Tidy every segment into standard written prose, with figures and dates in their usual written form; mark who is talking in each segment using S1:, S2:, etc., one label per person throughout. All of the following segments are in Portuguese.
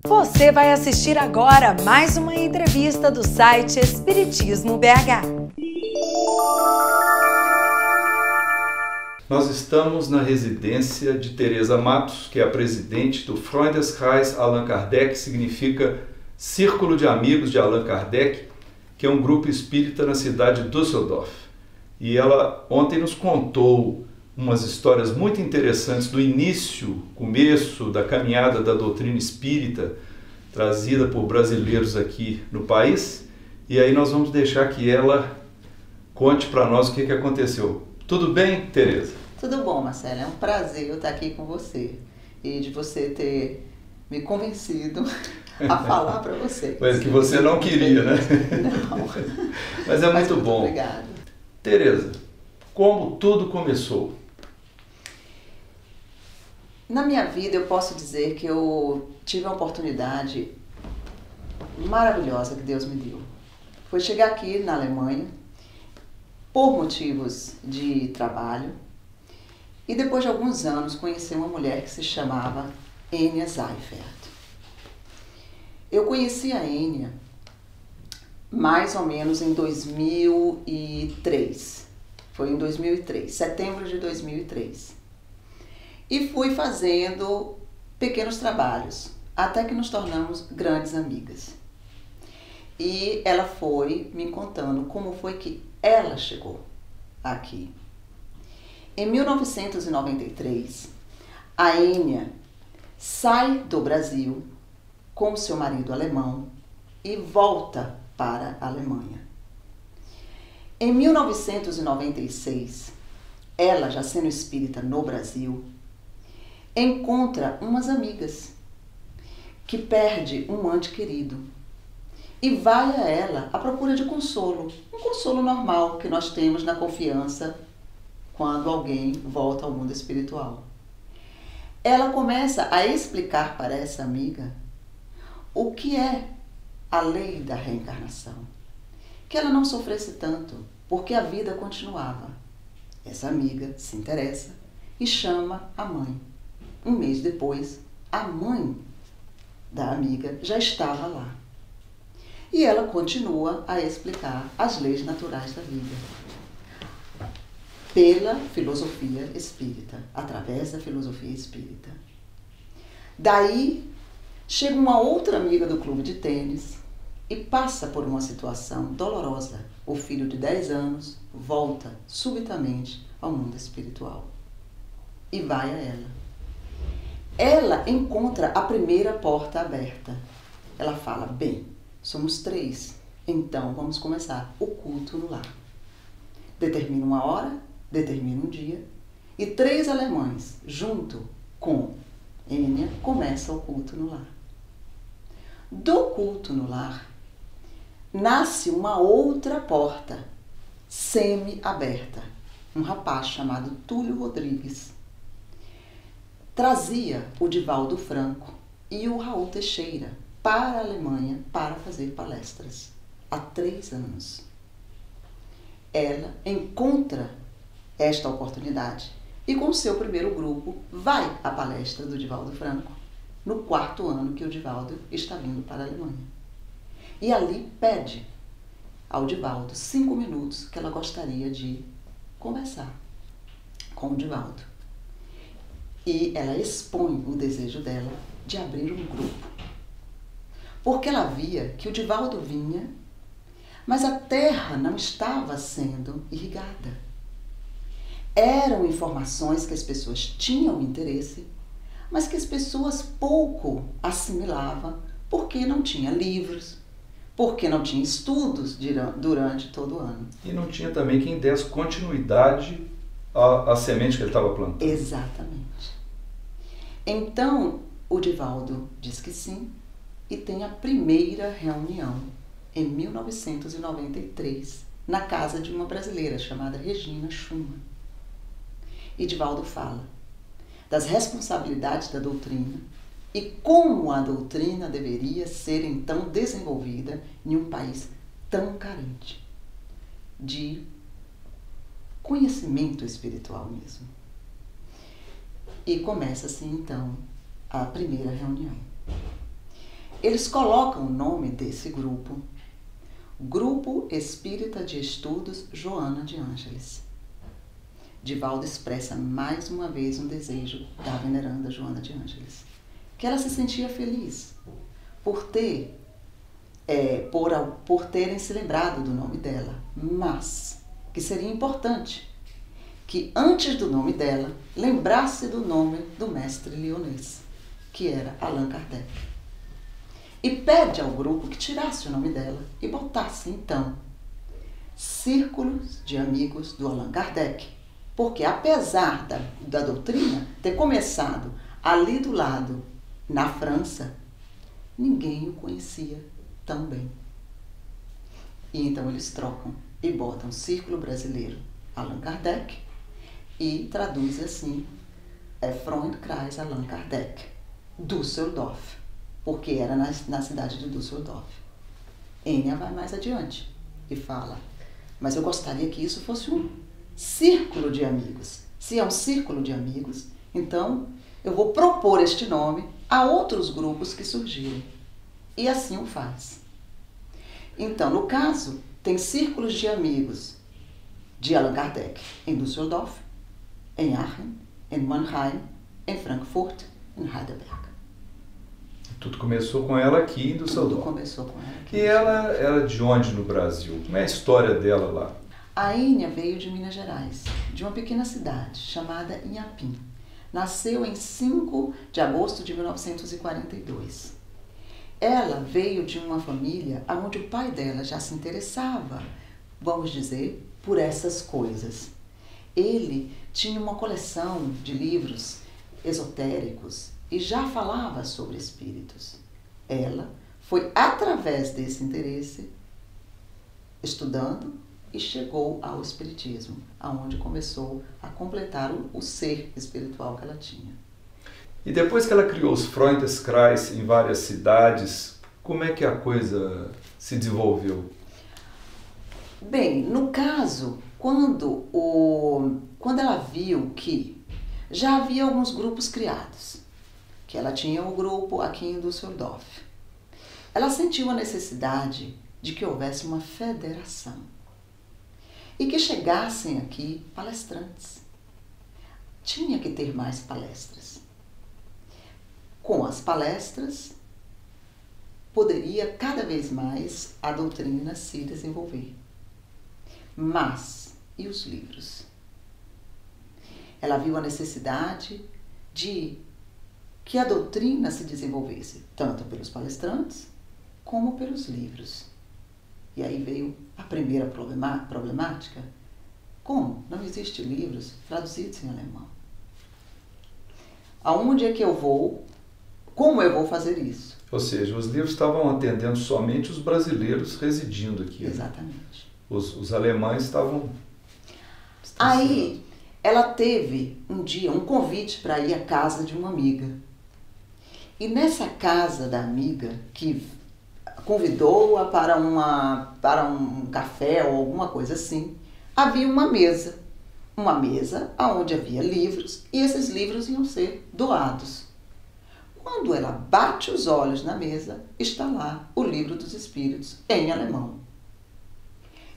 S1: Você vai assistir agora mais uma entrevista do site Espiritismo BH.
S2: Nós estamos na residência de Teresa Matos, que é a presidente do Freundeskreis Allan Kardec, que significa Círculo de Amigos de Allan Kardec, que é um grupo espírita na cidade de Düsseldorf. E ela ontem nos contou umas histórias muito interessantes do começo da caminhada da doutrina espírita, trazida por brasileiros aqui no país. E aí nós vamos deixar que ela conte para nós o que aconteceu. Tudo bem, Teresa?
S3: Tudo bom, Marcelo. É um prazer eu estar aqui com você e de você ter me convencido a falar para vocês.
S2: Mas que você não queria, né?
S3: Não.
S2: Mas é muito bom.
S3: Obrigada.
S2: Teresa, como tudo começou?
S3: Na minha vida eu posso dizer que eu tive uma oportunidade maravilhosa que Deus me deu. Foi chegar aqui na Alemanha por motivos de trabalho e depois de alguns anos conheci uma mulher que se chamava Enia Seifert. Eu conheci a Enia mais ou menos em 2003. Foi em 2003, setembro de 2003. E fui fazendo pequenos trabalhos, até que nos tornamos grandes amigas. E ela foi me contando como foi que ela chegou aqui. Em 1993, a Enia sai do Brasil com seu marido alemão e volta para a Alemanha. Em 1996, ela, já sendo espírita no Brasil, encontra umas amigas que perde um ente querido e vai a ela à procura de consolo, um consolo normal que nós temos na confiança quando alguém volta ao mundo espiritual. Ela começa a explicar para essa amiga o que é a lei da reencarnação, que ela não sofresse tanto, porque a vida continuava. Essa amiga se interessa e chama a mãe. Um mês depois, a mãe da amiga já estava lá. E ela continua a explicar as leis naturais da vida pela filosofia espírita, através da filosofia espírita. Daí, chega uma outra amiga do clube de tênis e passa por uma situação dolorosa. O filho de 10 anos volta subitamente ao mundo espiritual e vai a ela. Ela encontra a primeira porta aberta. Ela fala, bem, somos 3, então vamos começar o culto no lar. Determina uma hora, determina um dia, e 3 alemães, junto com Enia, começam o culto no lar. Do culto no lar, nasce uma outra porta, semi-aberta. Um rapaz chamado Túlio Rodrigues trazia o Divaldo Franco e o Raul Teixeira para a Alemanha para fazer palestras há 3 anos. Ela encontra esta oportunidade e com seu primeiro grupo vai à palestra do Divaldo Franco no 4º ano que o Divaldo está vindo para a Alemanha. E ali pede ao Divaldo 5 minutos que ela gostaria de conversar com o Divaldo. E ela expõe o desejo dela de abrir um grupo. Porque ela via que o Divaldo vinha, mas a terra não estava sendo irrigada. Eram informações que as pessoas tinham interesse, mas que as pessoas pouco assimilavam, porque não tinha livros, porque não tinha estudos durante todo o ano.
S2: E não tinha também quem desse continuidade à semente que ele estava plantando.
S3: Exatamente. Então, o Divaldo diz que sim, e tem a primeira reunião em 1993, na casa de uma brasileira chamada Regina Schumann. E Divaldo fala das responsabilidades da doutrina e como a doutrina deveria ser então desenvolvida em um país tão carente de conhecimento espiritual mesmo. E começa assim então a primeira reunião. eles colocam o nome desse grupo, Grupo Espírita de Estudos Joana de Ângeles. Divaldo expressa mais uma vez um desejo da veneranda Joana de Ângeles, que ela se sentia feliz por terem se lembrado do nome dela, mas que seria importante que antes do nome dela lembrasse do nome do mestre lyonês, que era Allan Kardec. E pede ao grupo que tirasse o nome dela e botasse então Círculos de Amigos do Allan Kardec. Porque apesar da doutrina ter começado ali do lado, na França, ninguém o conhecia tão bem. E então eles trocam e botam Círculo Brasileiro Allan Kardec e traduz assim Freundkreis Allan Kardec, Düsseldorf, porque era na cidade de Düsseldorf. Enya vai mais adiante e fala, mas eu gostaria que isso fosse um círculo de amigos. Se é um círculo de amigos, então eu vou propor este nome a outros grupos que surgirem. E assim o faz. Então, no caso, tem círculos de amigos de Allan Kardec em Düsseldorf, em Aachen, em Mannheim, em Frankfurt, em Heidelberg.
S2: Tudo começou com ela aqui em Düsseldorf.
S3: Tudo começou com ela aqui.
S2: E ela era de onde no Brasil? Como é a história dela lá?
S3: A Enya veio de Minas Gerais, de uma pequena cidade chamada Inhapim. Nasceu em 5 de agosto de 1942. Ela veio de uma família onde o pai dela já se interessava, vamos dizer, por essas coisas. Ele tinha uma coleção de livros esotéricos e já falava sobre espíritos. Ela foi através desse interesse, estudando, e chegou ao espiritismo, aonde começou a completar o ser espiritual que ela tinha.
S2: E depois que ela criou os Freundeskreis em várias cidades, como é que a coisa se desenvolveu?
S3: Bem, no caso, quando ela viu que já havia alguns grupos criados, que ela tinha um grupo aqui em Düsseldorf, ela sentiu a necessidade de que houvesse uma federação e que chegassem aqui palestrantes. Tinha que ter mais palestras. Com as palestras, poderia cada vez mais a doutrina se desenvolver. Mas, e os livros? Ela viu a necessidade de que a doutrina se desenvolvesse, tanto pelos palestrantes como pelos livros. E aí veio a primeira problemática. Como? Não existem livros traduzidos em alemão. Aonde é que eu vou? Como eu vou fazer isso?
S2: Ou seja, os livros estavam atendendo somente os brasileiros residindo aqui.
S3: Exatamente.
S2: Né? Os alemães estavam...
S3: Aí, ela teve um dia um convite para ir à casa de uma amiga. E nessa casa da amiga, que convidou-a para um café ou alguma coisa assim, havia uma mesa onde havia livros e esses livros iam ser doados. Quando ela bate os olhos na mesa, está lá o Livro dos Espíritos em alemão.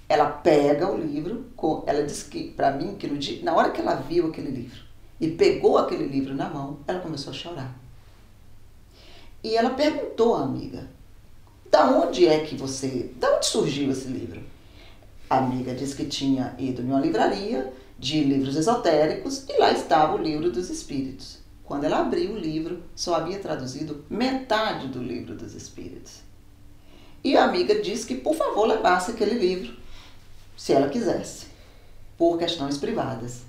S3: Ela pega o livro, ela disse que para mim que na hora que ela viu aquele livro e pegou aquele livro na mão, ela começou a chorar. E ela perguntou à amiga: da onde surgiu esse livro? A amiga disse que tinha ido em uma livraria de livros esotéricos e lá estava o Livro dos Espíritos. Quando ela abriu o livro, só havia traduzido metade do Livro dos Espíritos. E a amiga disse que, por favor, levasse aquele livro, se ela quisesse, por questões privadas.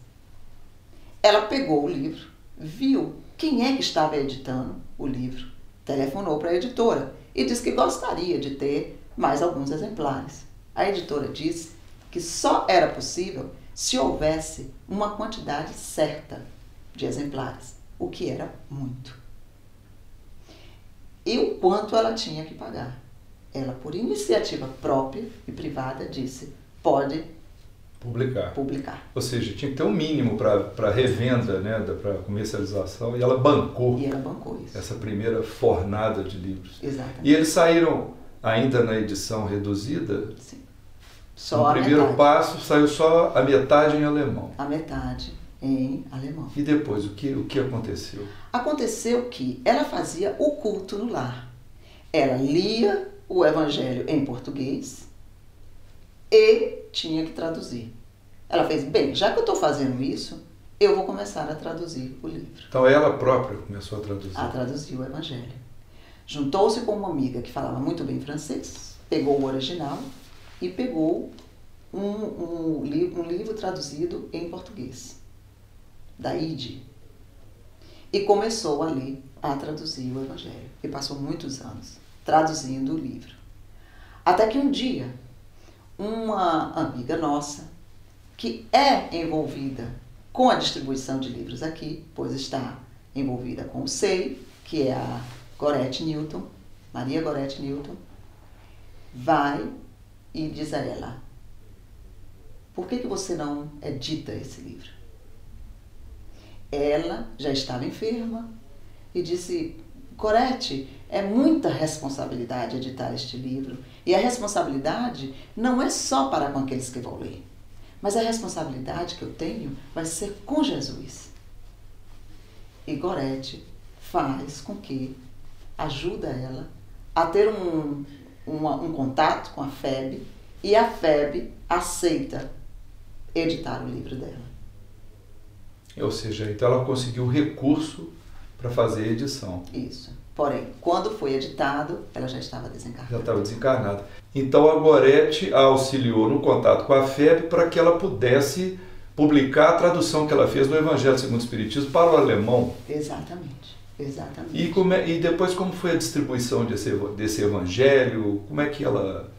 S3: Ela pegou o livro, viu quem é que estava editando o livro, telefonou para a editora e disse que gostaria de ter mais alguns exemplares. A editora disse que só era possível se houvesse uma quantidade certa de exemplares, o que era muito. E o quanto ela tinha que pagar. Ela, por iniciativa própria e privada, disse: pode
S2: publicar. Ou seja, tinha que ter um mínimo para revenda, né, para comercialização, e ela bancou.
S3: E ela bancou isso.
S2: Essa primeira fornada de livros.
S3: Exatamente.
S2: E eles saíram ainda na edição reduzida?
S3: Sim.
S2: Só no primeiro passo saiu só a metade em alemão.
S3: A metade em alemão.
S2: E depois, o que aconteceu?
S3: Aconteceu que ela fazia o culto no lar. Ela lia o Evangelho em português e tinha que traduzir. Ela fez, bem, já que eu estou fazendo isso, eu vou começar a traduzir o livro.
S2: Então ela própria começou a traduzir?
S3: A traduzir o Evangelho. Juntou-se com uma amiga que falava muito bem francês, pegou o original e pegou um livro traduzido em português, da IDE, e começou ali a traduzir o Evangelho. E passou muitos anos traduzindo o livro. Até que um dia, uma amiga nossa, que é envolvida com a distribuição de livros aqui, pois está envolvida com o SEI, que é a Gorete Newton, Maria Gorete Newton, vai e diz a ela, por que você não edita esse livro? Ela já estava enferma e disse, Gorete, é muita responsabilidade editar este livro, e a responsabilidade não é só para com aqueles que vão ler, mas a responsabilidade que eu tenho vai ser com Jesus. E Gorete faz com que ajuda ela a ter um contato com a FEB, e a FEB aceita editar o livro dela.
S2: Ou seja, então ela conseguiu recurso para fazer a edição.
S3: Isso. Porém, quando foi editado, ela já estava desencarnada.
S2: Já estava desencarnada. Então a Gorete a auxiliou no contato com a FEB para que ela pudesse publicar a tradução que ela fez do Evangelho segundo o Espiritismo para o alemão.
S3: Exatamente. Exatamente.
S2: E depois como foi a distribuição desse Evangelho? Como é que ela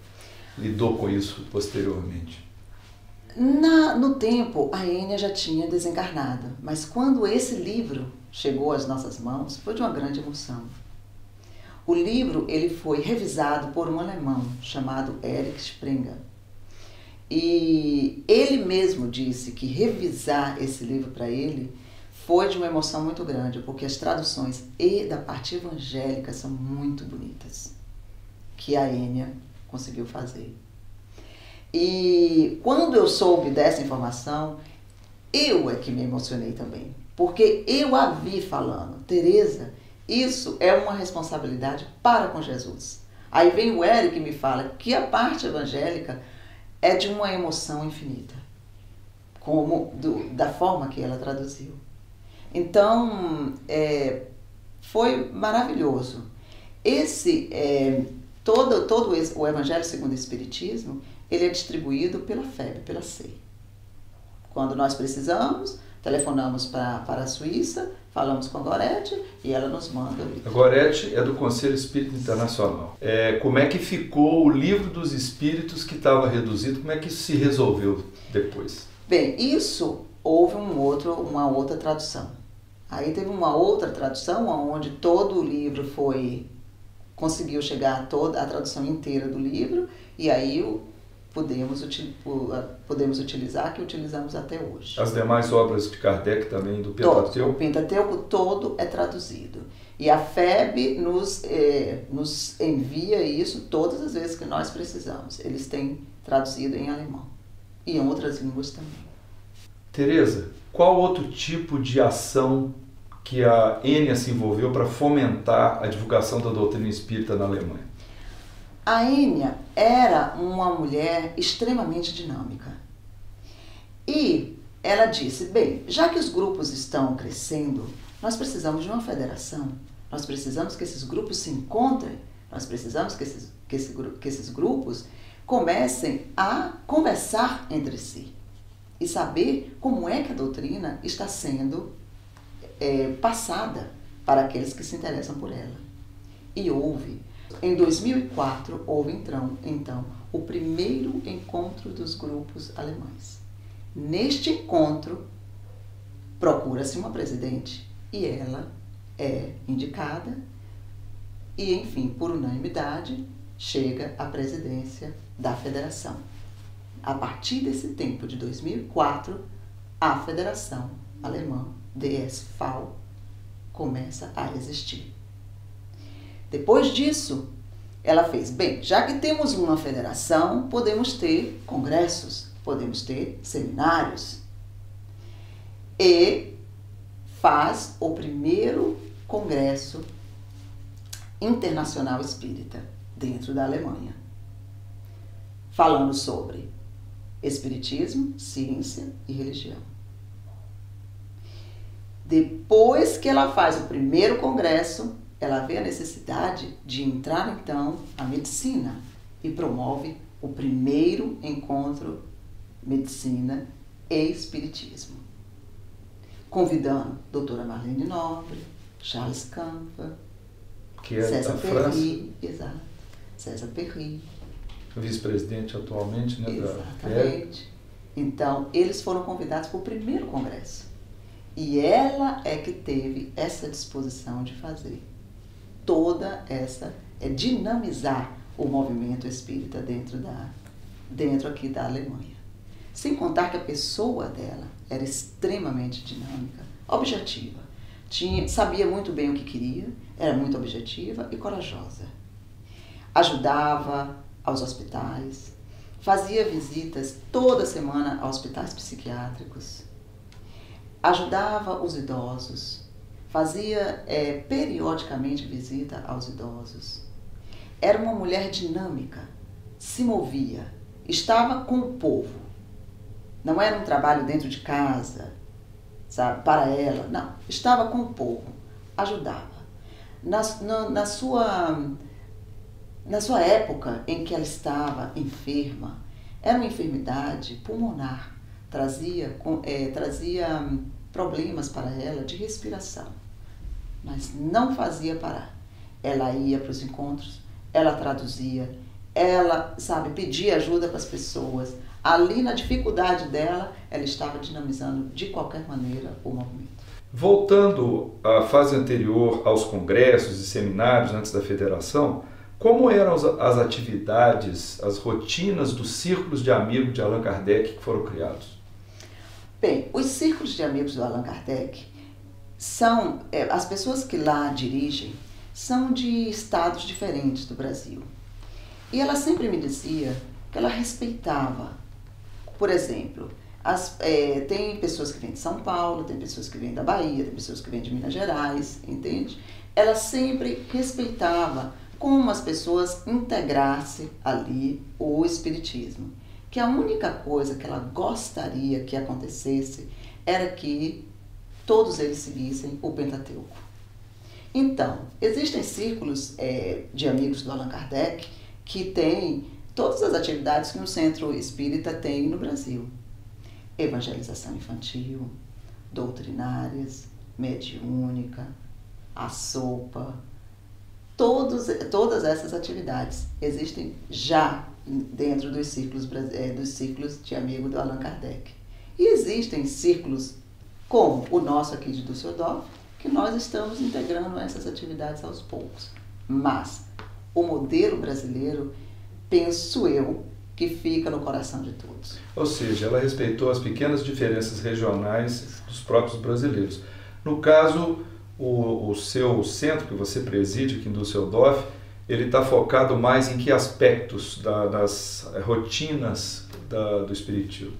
S2: lidou com isso posteriormente?
S3: No tempo, a Ênia já tinha desencarnado, mas quando esse livro chegou às nossas mãos, foi de uma grande emoção. O livro ele foi revisado por um alemão chamado Erich Springer. E ele mesmo disse que revisar esse livro para ele foi de uma emoção muito grande, porque as traduções da parte evangélica são muito bonitas, que a Ênia conseguiu fazer. E quando eu soube dessa informação, eu é que me emocionei também, porque eu a vi falando, Tereza, isso é uma responsabilidade para com Jesus. Aí vem o Eric e me fala que a parte evangélica é de uma emoção infinita, da forma que ela traduziu. Então, foi maravilhoso. Todo o Evangelho segundo o Espiritismo, ele é distribuído pela FEB, pela SEI. Quando nós precisamos, telefonamos para a Suíça, falamos com a Gorete e ela nos manda o livro.
S2: A Gorete é do Conselho Espírita Internacional. Como é que ficou o Livro dos Espíritos que estava reduzido? Como é que isso se resolveu depois?
S3: Bem, isso houve uma outra tradução. Aí teve uma outra tradução onde todo o livro conseguiu chegar a toda a tradução inteira do livro, e aí podemos utilizar, que utilizamos até hoje.
S2: As demais obras de Kardec também, do Pentateuco?
S3: O Pentateuco todo é traduzido. E a FEB nos envia isso todas as vezes que nós precisamos. Eles têm traduzido em alemão e em outras línguas também.
S2: Tereza, qual outro tipo de ação que a Ênia se envolveu para fomentar a divulgação da doutrina espírita na Alemanha?
S3: A Ênia era uma mulher extremamente dinâmica. E ela disse, bem, já que os grupos estão crescendo, nós precisamos de uma federação. Nós precisamos que esses grupos se encontrem. Nós precisamos que esses grupos comecem a conversar entre si e saber como é que a doutrina está sendo passada para aqueles que se interessam por ela. E em 2004, houve então o primeiro encontro dos grupos alemães. Neste encontro, procura-se uma presidente e ela é indicada e, enfim, por unanimidade, chega à presidência da federação. a partir desse tempo, de 2004, a Federação Alemã, DSV, começa a existir. Depois disso, ela fez, bem, já que temos uma federação, podemos ter congressos, podemos ter seminários. E faz o primeiro congresso internacional espírita dentro da Alemanha, falando sobre espiritismo, ciência e religião. Depois que ela faz o primeiro congresso, ela vê a necessidade de entrar então a medicina e promove o primeiro encontro medicina e espiritismo, convidando a doutora Marlene Nobre, Charles Campa,
S2: que é
S3: César
S2: da
S3: Perry,
S2: França.
S3: exato, César Perry,
S2: Vice-presidente atualmente, né?
S3: exatamente. Então, eles foram convidados para o primeiro congresso. E ela é que teve essa disposição de fazer toda essa, dinamizar o movimento espírita dentro aqui da Alemanha. Sem contar que a pessoa dela era extremamente dinâmica, objetiva. Sabia muito bem o que queria, era muito objetiva e corajosa. Ajudava aos hospitais, fazia visitas toda semana a hospitais psiquiátricos, ajudava os idosos, fazia periodicamente visita aos idosos. Era uma mulher dinâmica, se movia, estava com o povo. Não era um trabalho dentro de casa, sabe, para ela, não. Estava com o povo, ajudava. Na sua época em que ela estava enferma, era uma enfermidade pulmonar, trazia problemas para ela de respiração, mas não fazia parar. Ela ia para os encontros, ela traduzia, ela, sabe, pedia ajuda para as pessoas. Ali, na dificuldade dela, ela estava dinamizando de qualquer maneira o movimento.
S2: Voltando à fase anterior aos congressos e seminários antes da federação, como eram as atividades, as rotinas dos círculos de amigos de Allan Kardec que foram criados?
S3: Bem, os círculos de amigos do Allan Kardec são, as pessoas que lá dirigem são de estados diferentes do Brasil. E ela sempre me dizia que ela respeitava. Por exemplo, tem pessoas que vêm de São Paulo, tem pessoas que vêm da Bahia, tem pessoas que vêm de Minas Gerais, entende? Ela sempre respeitava como as pessoas integrassem ali o espiritismo. Que a única coisa que ela gostaria que acontecesse era que todos eles seguissem o Pentateuco. Então, existem círculos de amigos do Allan Kardec que têm todas as atividades que um centro espírita tem no Brasil. Evangelização infantil, doutrinárias, mediúnica, a sopa, todas essas atividades existem já dentro dos círculos de amigos do Allan Kardec. E existem círculos como o nosso aqui de Düsseldorf, que nós estamos integrando essas atividades aos poucos. Mas o modelo brasileiro, penso eu, que fica no coração de todos.
S2: Ou seja, ela respeitou as pequenas diferenças regionais dos próprios brasileiros. No caso, o seu centro que você preside aqui em Düsseldorf, ele está focado mais em que aspectos das rotinas do espiritismo?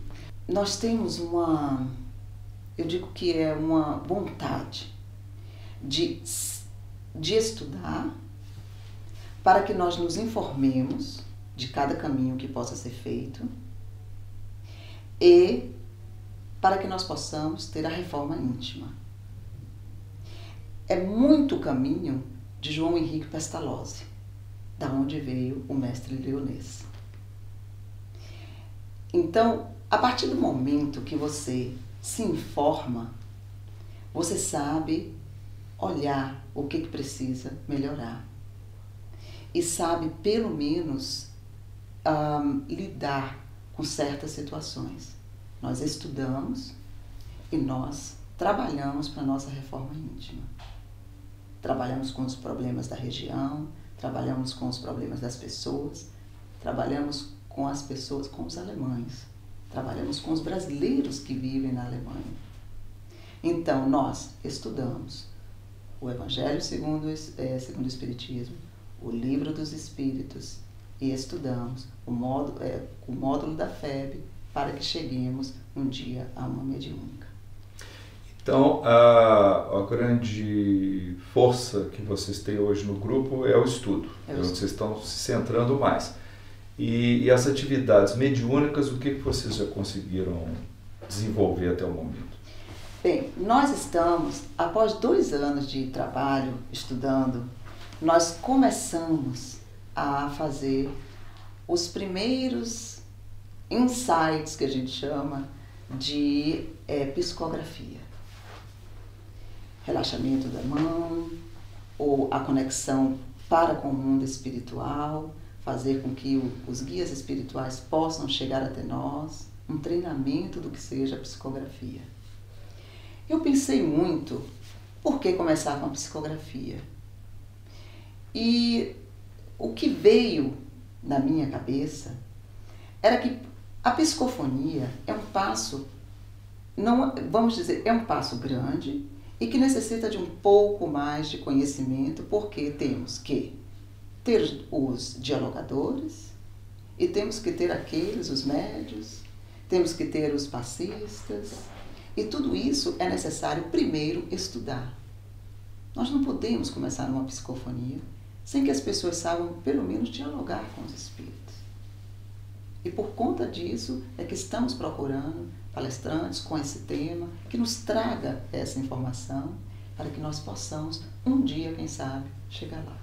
S3: Nós temos eu digo que é uma vontade de estudar para que nós nos informemos de cada caminho que possa ser feito e para que nós possamos ter a reforma íntima. É muito caminho de João Henrique Pestalozzi, da onde veio o mestre leonês. Então, a partir do momento que você se informa, você sabe olhar o que precisa melhorar e sabe, pelo menos, lidar com certas situações. Nós estudamos e nós trabalhamos para a nossa reforma íntima. Trabalhamos com os problemas da região, trabalhamos com os problemas das pessoas, trabalhamos com as pessoas, com os alemães. Trabalhamos com os brasileiros que vivem na Alemanha. Então, nós estudamos o Evangelho segundo o Espiritismo, o Livro dos Espíritos, e estudamos o módulo da FEB para que cheguemos um dia a uma mediúnica.
S2: Então, a grande força que vocês têm hoje no grupo é o estudo, onde vocês estão se centrando mais. E as atividades mediúnicas, o que vocês já conseguiram desenvolver até o momento?
S3: Bem, nós estamos, após 2 anos de trabalho, estudando, nós começamos a fazer os primeiros insights, que a gente chama, de psicografia. Relaxamento da mão, ou a conexão para com o mundo espiritual, fazer com que os guias espirituais possam chegar até nós, um treinamento do que seja a psicografia. Eu pensei muito, por que começar com a psicografia? E o que veio na minha cabeça era que a psicofonia é um passo, vamos dizer, é um passo grande e que necessita de um pouco mais de conhecimento, porque temos que ter os dialogadores e temos que ter os médios, temos que ter os passistas, e tudo isso é necessário primeiro estudar. Nós não podemos começar numa psicofonia sem que as pessoas saibam pelo menos dialogar com os espíritos. E por conta disso é que estamos procurando palestrantes com esse tema, que nos traga essa informação para que nós possamos um dia, quem sabe, chegar lá.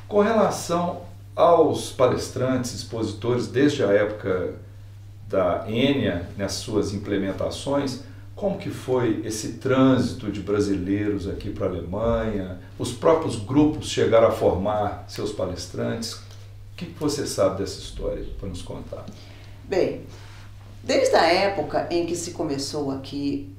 S2: Com relação aos palestrantes, expositores, desde a época da Enia, nas suas implementações, como que foi esse trânsito de brasileiros aqui para a Alemanha? Os próprios grupos chegaram a formar seus palestrantes? O que você sabe dessa história para nos contar?
S3: Bem, desde a época em que se começou aqui,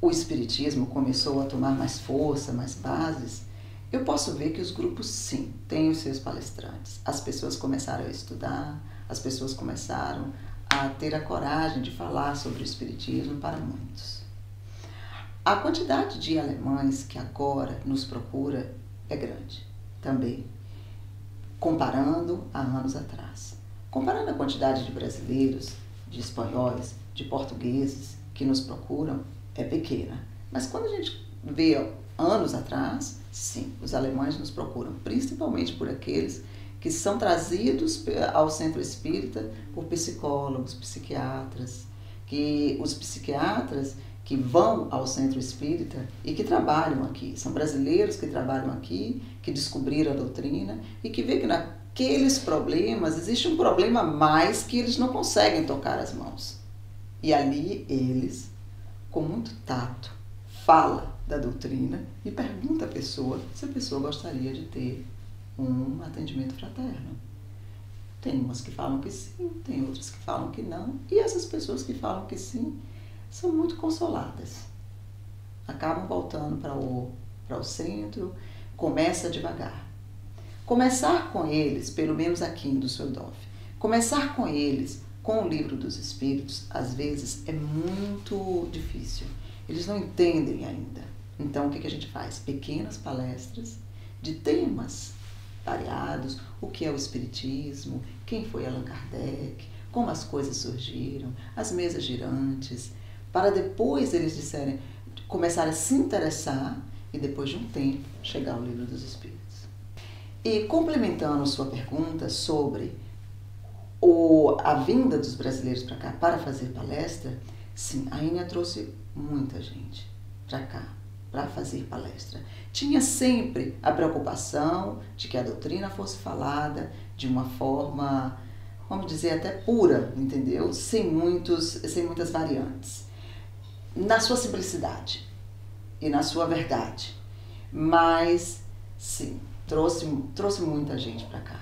S3: o Espiritismo começou a tomar mais força, mais bases, eu posso ver que os grupos, sim, têm os seus palestrantes. As pessoas começaram a estudar, as pessoas começaram a ter a coragem de falar sobre o Espiritismo para muitos. A quantidade de alemães que agora nos procura é grande, também, comparando a anos atrás. Comparando a quantidade de brasileiros, de espanhóis, de portugueses que nos procuram, é pequena. Mas quando a gente vê anos atrás, sim, os alemães nos procuram, principalmente por aqueles que são trazidos ao centro espírita por psicólogos, psiquiatras, que os psiquiatras que vão ao centro espírita e que trabalham aqui, são brasileiros que trabalham aqui, que descobriram a doutrina e que vê que naqueles problemas existe um problema a mais que eles não conseguem tocar as mãos. E ali eles, com muito tato, fala da doutrina e pergunta à pessoa se a pessoa gostaria de ter um atendimento fraterno. Tem umas que falam que sim, tem outras que falam que não, e essas pessoas que falam que sim são muito consoladas. Acabam voltando para o centro, começa devagar. Começar com eles, pelo menos aqui em Düsseldorf, começar com eles com o Livro dos Espíritos, às vezes é muito difícil. Eles não entendem ainda. Então, o que a gente faz? Pequenas palestras de temas variados, o que é o Espiritismo, quem foi Allan Kardec, como as coisas surgiram, as mesas girantes, para depois eles começarem a se interessar e depois de um tempo chegar ao Livro dos Espíritos. E complementando sua pergunta sobre a vinda dos brasileiros para cá para fazer palestra, sim, a Enia trouxe muita gente para cá para fazer palestra. Tinha sempre a preocupação de que a doutrina fosse falada de uma forma, vamos dizer, até pura, entendeu? Sem muitas variantes. Na sua simplicidade e na sua verdade. Mas, sim, trouxe muita gente para cá.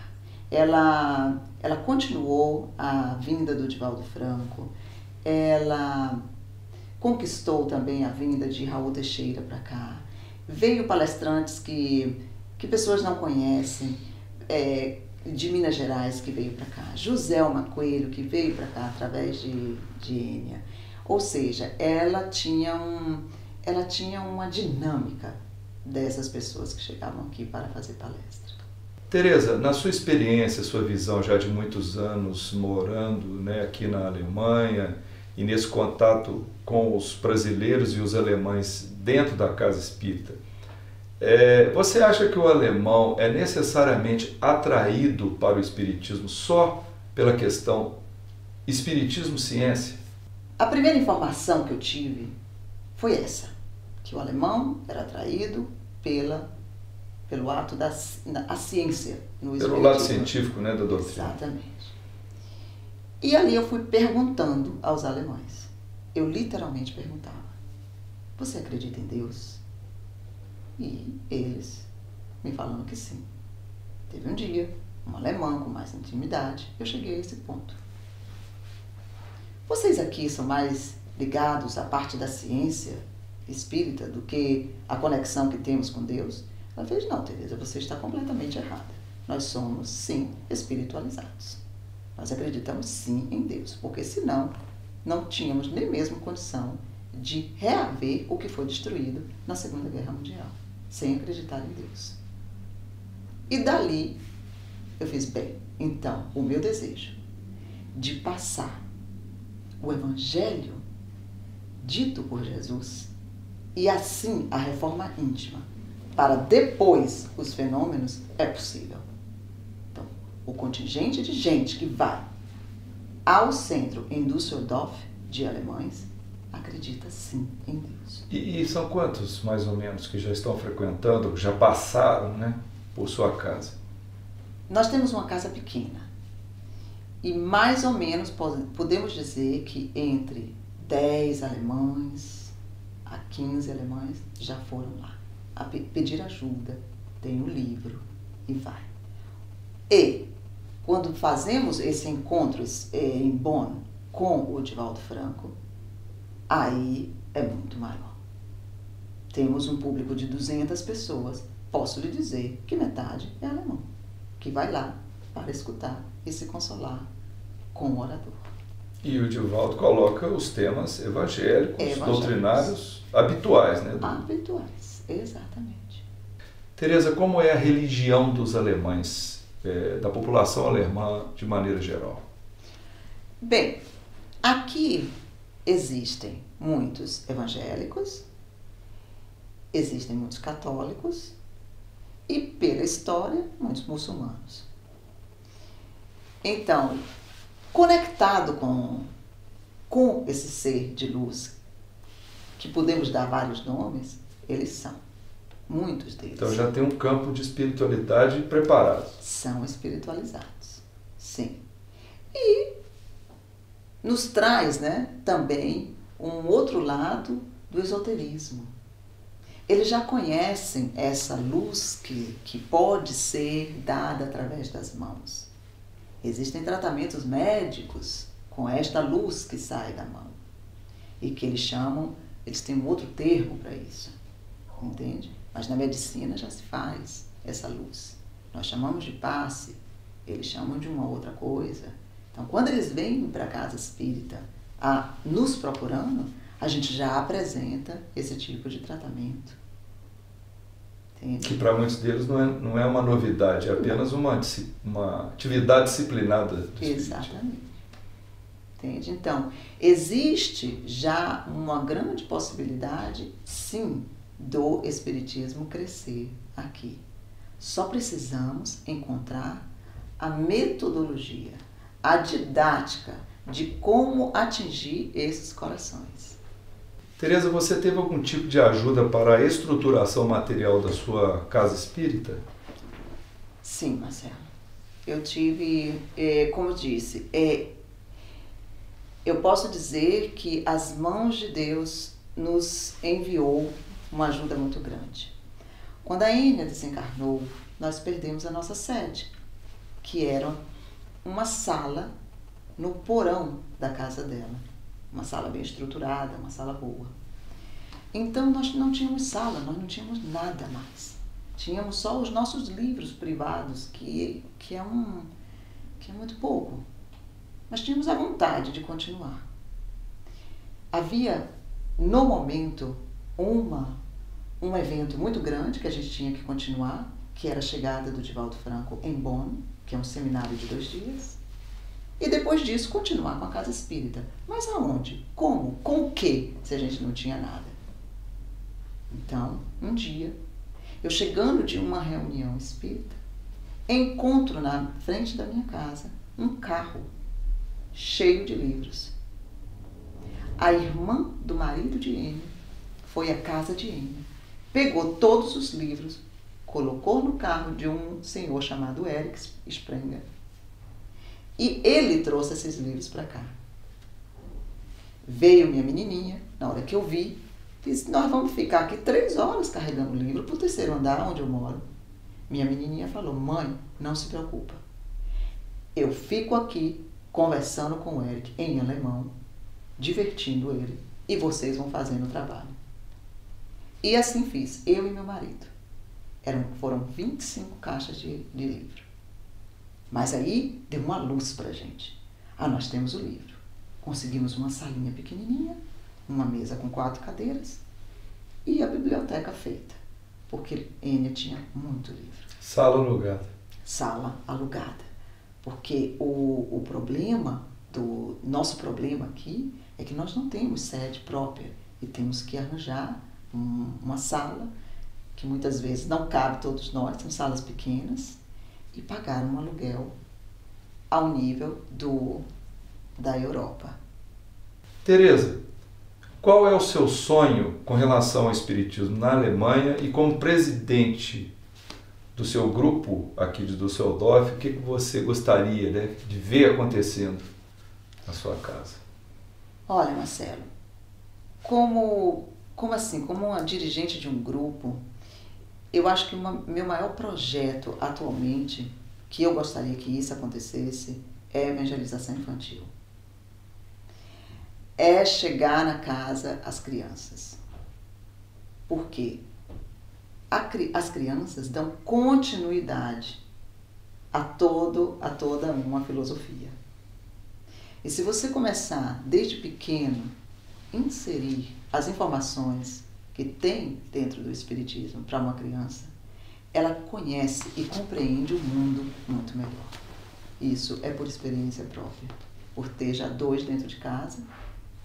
S3: Ela continuou a vinda do Divaldo Franco, ela conquistou também a vinda de Raul Teixeira para cá. Veio palestrantes que pessoas não conhecem, de Minas Gerais que veio para cá, Joselma Coelho que veio para cá através de Enia. Ou seja, ela tinha uma dinâmica dessas pessoas que chegavam aqui para fazer palestra.
S2: Tereza, na sua experiência, sua visão já de muitos anos morando, né, aqui na Alemanha e nesse contato com os brasileiros e os alemães dentro da casa espírita, você acha que o alemão é necessariamente atraído para o espiritismo só pela questão espiritismo-ciência?
S3: A primeira informação que eu tive foi essa, que o alemão era atraído pelo ato da ciência no espiritismo.
S2: Pelo lado científico, né, da doutrina.
S3: Exatamente. E ali eu fui perguntando aos alemães. Eu literalmente perguntava: você acredita em Deus? E eles me falando que sim. Teve um dia, um alemão com mais intimidade, eu cheguei a esse ponto. Vocês aqui são mais ligados à parte da ciência espírita do que a conexão que temos com Deus? Ela fez: não, Tereza, você está completamente errada. Nós somos, sim, espiritualizados. Nós acreditamos, sim, em Deus, porque senão não tínhamos nem mesmo condição de reaver o que foi destruído na Segunda Guerra Mundial, sem acreditar em Deus. E dali eu fiz: bem, então, o meu desejo de passar o Evangelho dito por Jesus e assim a reforma íntima para depois os fenômenos é possível. Então, o contingente de gente que vai ao centro em Düsseldorf de alemães acredita sim em Deus.
S2: E são quantos, mais ou menos, que já estão frequentando, já passaram, né, por sua casa?
S3: Nós temos uma casa pequena e mais ou menos podemos dizer que entre 10 alemães a 15 alemães já foram lá a pedir ajuda, tem o livro e vai. E quando fazemos esse encontro em Bonn com o Divaldo Franco, aí é muito maior. Temos um público de 200 pessoas, posso lhe dizer que metade é alemão, que vai lá para escutar e se consolar com o orador.
S2: E o Divaldo coloca os temas evangélicos, doutrinários habituais, né?
S3: Habituais, exatamente.
S2: Tereza, como é a religião dos alemães, da população alemã de maneira geral?
S3: Bem, aqui existem muitos evangélicos, existem muitos católicos e, pela história, muitos muçulmanos. Então, conectado com esse ser de luz, que podemos dar vários nomes, eles são, muitos deles.
S2: Então já tem um campo de espiritualidade preparado.
S3: São espiritualizados, sim. E nos traz, né, também um outro lado do esoterismo. Eles já conhecem essa luz que pode ser dada através das mãos. Existem tratamentos médicos com esta luz que sai da mão. E que eles têm um outro termo para isso, entende? Mas na medicina já se faz essa luz. Nós chamamos de passe, eles chamam de uma outra coisa. Então, quando eles vêm para a casa espírita nos procurando, a gente já apresenta esse tipo de tratamento. Entende? Que
S2: para muitos deles não é uma novidade, é apenas uma atividade disciplinada do espiritismo.
S3: Exatamente. Entende? Então, existe já uma grande possibilidade, sim, do espiritismo crescer aqui. Só precisamos encontrar a metodologia, a didática de como atingir esses corações.
S2: Tereza, você teve algum tipo de ajuda para a estruturação material da sua casa espírita?
S3: Sim, Marcelo. Eu tive, como eu disse, eu posso dizer que as mãos de Deus nos enviou uma ajuda muito grande. Quando a Enia desencarnou, nós perdemos a nossa sede, que era uma sala no porão da casa dela. Uma sala bem estruturada, uma sala boa. Então nós não tínhamos sala, nós não tínhamos nada mais. Tínhamos só os nossos livros privados, que é muito pouco. Mas tínhamos a vontade de continuar. Havia, no momento, um evento muito grande que a gente tinha que continuar, que era a chegada do Divaldo Franco em Bonn, que é um seminário de 2 dias. E depois disso, continuar com a Casa Espírita. Mas aonde? Como? Com o quê? Se a gente não tinha nada. Então, um dia, eu chegando de uma reunião espírita, encontro na frente da minha casa um carro cheio de livros. A irmã do marido de Enia foi à casa de Enia, pegou todos os livros, colocou no carro de um senhor chamado Eric Sprenger, e ele trouxe esses livros para cá. Veio minha menininha, na hora que eu vi, disse, nós vamos ficar aqui 3 horas carregando o livro para o 3º andar, onde eu moro. Minha menininha falou, mãe, não se preocupa. Eu fico aqui conversando com o Eric em alemão, divertindo ele, e vocês vão fazendo o trabalho. E assim fiz, eu e meu marido. Foram 25 caixas de livro. Mas aí deu uma luz pra gente. Nós temos o livro. Conseguimos uma salinha pequenininha, uma mesa com 4 cadeiras e a biblioteca feita, porque Enia tinha muito livro.
S2: Sala alugada.
S3: Sala alugada. Porque o problema, nosso problema aqui, é que nós não temos sede própria e temos que arranjar uma sala que muitas vezes não cabe todos nós, são salas pequenas, e pagar um aluguel ao nível da Europa.
S2: Tereza, qual é o seu sonho com relação ao espiritismo na Alemanha e como presidente do seu grupo aqui de Düsseldorf, o que você gostaria, né, de ver acontecendo na sua casa?
S3: Olha, Marcelo, como uma dirigente de um grupo, eu acho que meu maior projeto atualmente, que eu gostaria que isso acontecesse, é a evangelização infantil. É chegar na casa as crianças. Por quê? As crianças dão continuidade a toda uma filosofia. E se você começar desde pequeno inserir as informações que tem dentro do Espiritismo para uma criança, ela conhece e compreende o mundo muito melhor. Isso é por experiência própria, por ter já 2 dentro de casa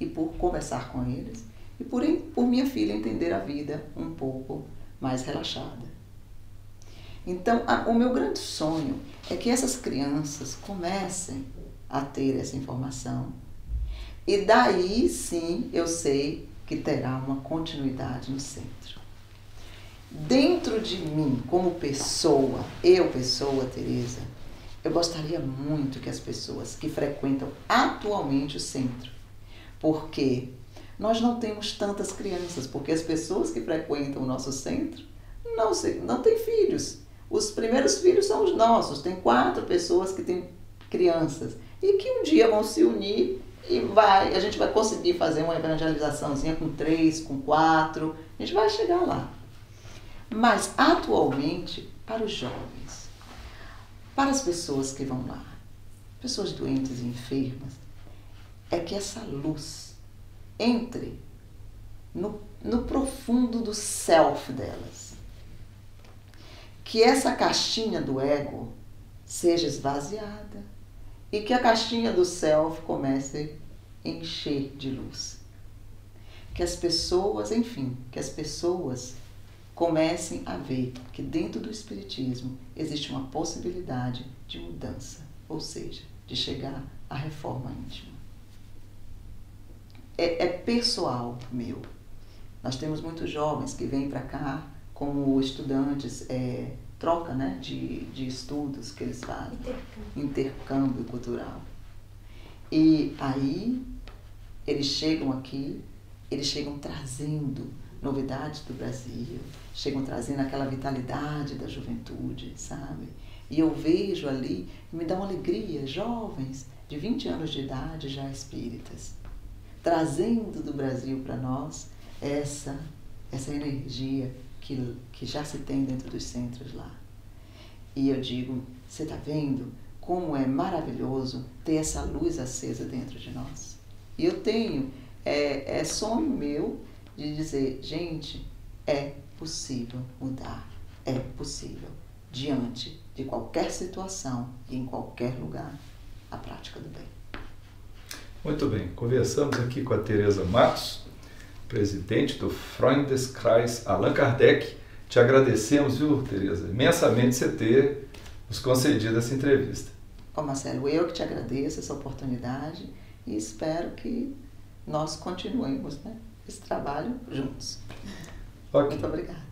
S3: e por conversar com eles e por minha filha entender a vida um pouco mais relaxada. Então, o meu grande sonho é que essas crianças comecem a ter essa informação e daí sim eu sei que terá uma continuidade no centro. Dentro de mim, como pessoa, Tereza, eu gostaria muito que as pessoas que frequentam atualmente o centro, porque nós não temos tantas crianças, porque as pessoas que frequentam o nosso centro não têm filhos. Os primeiros filhos são os nossos, tem 4 pessoas que têm crianças e que um dia vão se unir e a gente vai conseguir fazer uma evangelizaçãozinha com 3, com 4, a gente vai chegar lá. Mas atualmente, para os jovens, para as pessoas que vão lá, pessoas doentes e enfermas, é que essa luz entre no profundo do self delas. Que essa caixinha do ego seja esvaziada e que a caixinha do self comece a encher de luz. Que as pessoas comecem a ver que dentro do Espiritismo existe uma possibilidade de mudança, ou seja, de chegar à reforma íntima. É pessoal meu. Nós temos muitos jovens que vêm para cá como estudantes, troca, né, de estudos que eles fazem, intercâmbio cultural. E aí eles chegam aqui, eles chegam trazendo novidades do Brasil, chegam trazendo aquela vitalidade da juventude, sabe? E eu vejo ali, me dá uma alegria, jovens de 20 anos de idade já espíritas, trazendo do Brasil para nós essa energia que já se tem dentro dos centros lá. E eu digo, você está vendo como é maravilhoso ter essa luz acesa dentro de nós? E eu tenho, é sonho meu de dizer, gente, é possível mudar, é possível, diante de qualquer situação e em qualquer lugar, a prática do bem.
S2: Muito bem, conversamos aqui com a Tereza Matos, presidente do Freundeskreis Allan Kardec. Te agradecemos, viu, Tereza, imensamente você ter nos concedido essa entrevista.
S3: Ô Marcelo, eu que te agradeço essa oportunidade e espero que nós continuemos, né, esse trabalho juntos.
S2: Okay.
S3: Muito obrigada.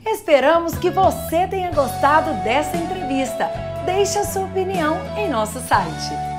S1: Esperamos que você tenha gostado dessa entrevista. Deixe a sua opinião em nosso site.